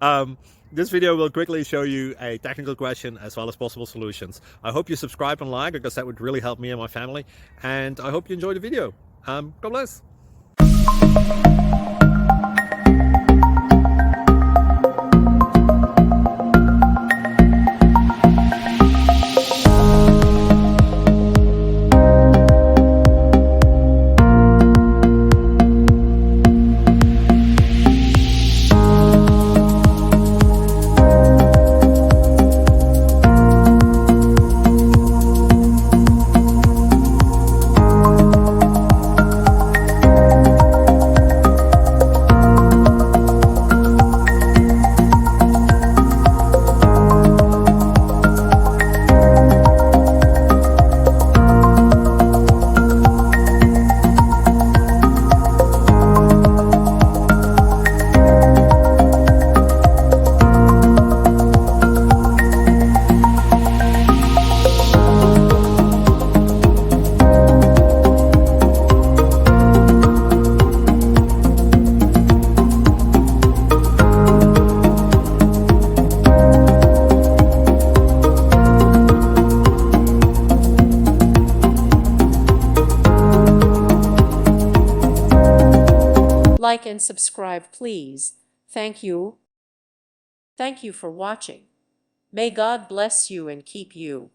um, this video will quickly show you a technical question as well as possible solutions. I hope you subscribe and like, because that would really help me and my family. And I hope you enjoy the video. God bless. Like and subscribe, please. Thank you. Thank you for watching. May God bless you and keep you.